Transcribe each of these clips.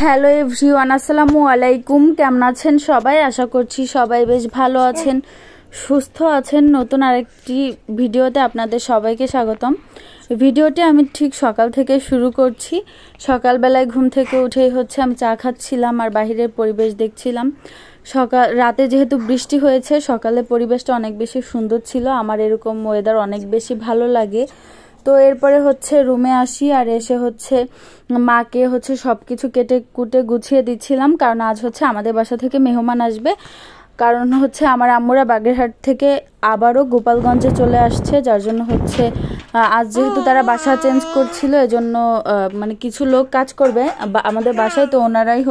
Hello everyone, আসসালামু আলাইকুম। কেমন আছেন সবাই? আশা করছি সবাই বেশ ভালো আছেন, সুস্থ আছেন। নতুন আরেকটি ভিডিওতে আপনাদের সবাইকে স্বাগতম। ভিডিওটি আমি ঠিক সকাল থেকে শুরু করছি। সকালবেলায় ঘুম থেকে উঠেই আমি চা খাচ্ছিলাম আর বাহিরের পরিবেশ দেখছিলাম। রাতে যেহেতু বৃষ্টি হয়েছে, সকালে পরিবেশটা অনেক বেশি সুন্দর ছিল। আমার এরকম ওয়েদার অনেক বেশি ভালো লাগে। তো এরপরে রুমে আসি আর এসে মাকে সব কিছু কেটে কুটে গুছিয়ে দিচ্ছিলাম, কারণ আজ আমাদের বাসা থেকে মেহমান আসবে। কারণ আমার আম্মুরা বাগেরহাট থেকে আবারও গোপালগঞ্জে চলে আসছে, যার জন্য আজ যেহেতু তারা বাসা চেঞ্জ করছিল, এজন্য মানে কিছু লোক কাজ করবে আমাদের বাসায়। তো ওনারাই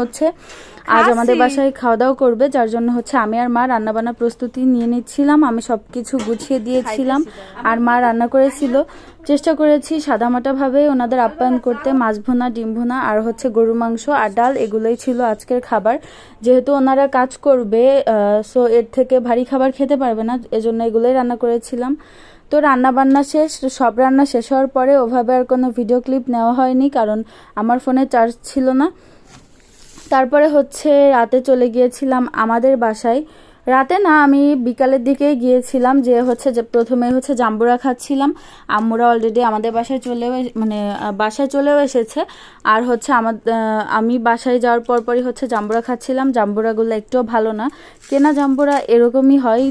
আজ আমাদের বাসায় খাওয়া দাওয়া করবে, যার জন্য আমি আর মা রান্নাবান্না প্রস্তুতি নিয়ে নিচ্ছিলাম। আমি সব কিছু গুছিয়ে দিয়েছিলাম আর মা রান্না করেছিল। চেষ্টা করেছি সাদামাটাভাবে ওনাদের আপ্যায়ন করতে। মাছ ভুনা, ডিম ভুনা আর গরু মাংস আর ডাল, এগুলোই ছিল আজকের খাবার। যেহেতু ওনারা কাজ করবে, সো এর থেকে ভারী খাবার খেতে পারবে না, এজন্য এগুলোই রান্না করেছিলাম। তো রান্না বান্না শেষ, সব রান্না শেষ হওয়ার পরে ওভাবে আর কোনো ভিডিও ক্লিপ নেওয়া হয়নি, কারণ আমার ফোনে চার্জ ছিল না। তারপরে রাতে চলে গিয়েছিলাম আমাদের বাসায়। রাতে না, আমি বিকালের দিকেই গিয়েছিলাম। যে প্রথমে জাম্বুরা খাচ্ছিলাম। আম্মুরা অলরেডি আমাদের বাসায় বাসায় চলেও এসেছে। আর আমি বাসায় যাওয়ার পরপরই জাম্বুরা খাচ্ছিলাম। জাম্বুরাগুলো একটুও ভালো না, কেনা জাম্বুরা এরকমই হয়,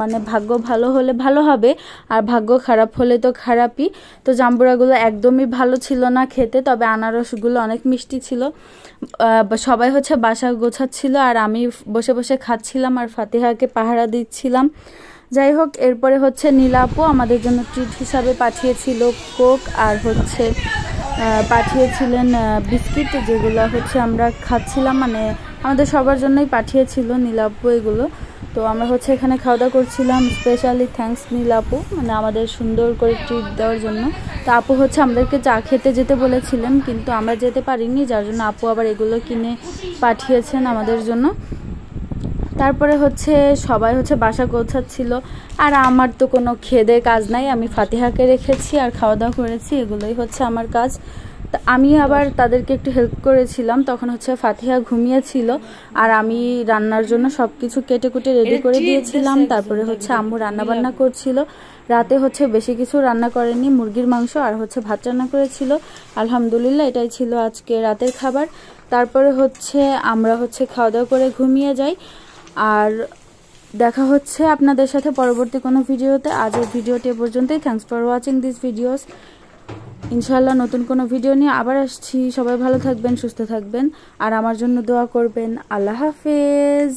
মানে ভাগ্য ভালো হলে ভালো হবে আর ভাগ্য খারাপ হলে তো খারাপই। তো জাম্বুরাগুলো একদমই ভালো ছিল না খেতে, তবে আনারসগুলো অনেক মিষ্টি ছিল। সবাই বাসা গোছাচ্ছিল আর আমি বসে বসে খাচ্ছিলাম আর ফাতিহাকে পাহারা দিচ্ছিলাম। যাই হোক, এরপরে নীলা আপু আমাদের জন্য ট্রিট হিসাবে পাঠিয়েছিল কোক আর পাঠিয়েছিলেন বিস্কিট, যেগুলো আমরা খাচ্ছিলাম। মানে আমাদের সবার জন্যই পাঠিয়েছিল নীলা আপু এগুলো। তো আমরা এখানে খাওয়া দাওয়া করছিলাম। স্পেশালি থ্যাঙ্কস নীলা আপু, মানে আমাদের সুন্দর করে ট্রিট দেওয়ার জন্য। তো আপু আমাদেরকে চা খেতে যেতে বলেছিলেন, কিন্তু আমরা যেতে পারিনি, যার জন্য আপু আবার এগুলো কিনে পাঠিয়েছেন আমাদের জন্য। তারপরে সবাই বাসা গোছাচ্ছিল আর আমার তো কোনো খেদে কাজ নাই। আমি ফাতিহাকে রেখেছি আর খাওয়া দাওয়া করেছি, এগুলোই আমার কাজ। আমি আবার তাদেরকে একটু হেল্প করেছিলাম। তখন ফাতিহা ঘুমিয়েছিল আর আমি রান্নার জন্য সব কিছু কেটে কুটে রেডি করে দিয়েছিলাম। তারপরে আম্মু রান্না বান্না করছিল। রাতে বেশি কিছু রান্না করেনি, মুরগির মাংস আর ভাত রান্না করেছিল। আলহামদুলিল্লাহ, এটাই ছিল আজকে রাতের খাবার। তারপরে আমরা খাওয়া দাওয়া করে ঘুমিয়ে যাই। আর দেখা আপনাদের সাথে পরবর্তী কোনো ভিডিওতে। আজকের ভিডিওটি এ পর্যন্তই। Thanks for watching this videos. ইনশাআল্লাহ নতুন কোনো ভিডিও নিয়ে আবার আসছি। সবাই ভালো থাকবেন, সুস্থ থাকবেন আর আমার জন্য দোয়া করবেন। আল্লাহ হাফেজ।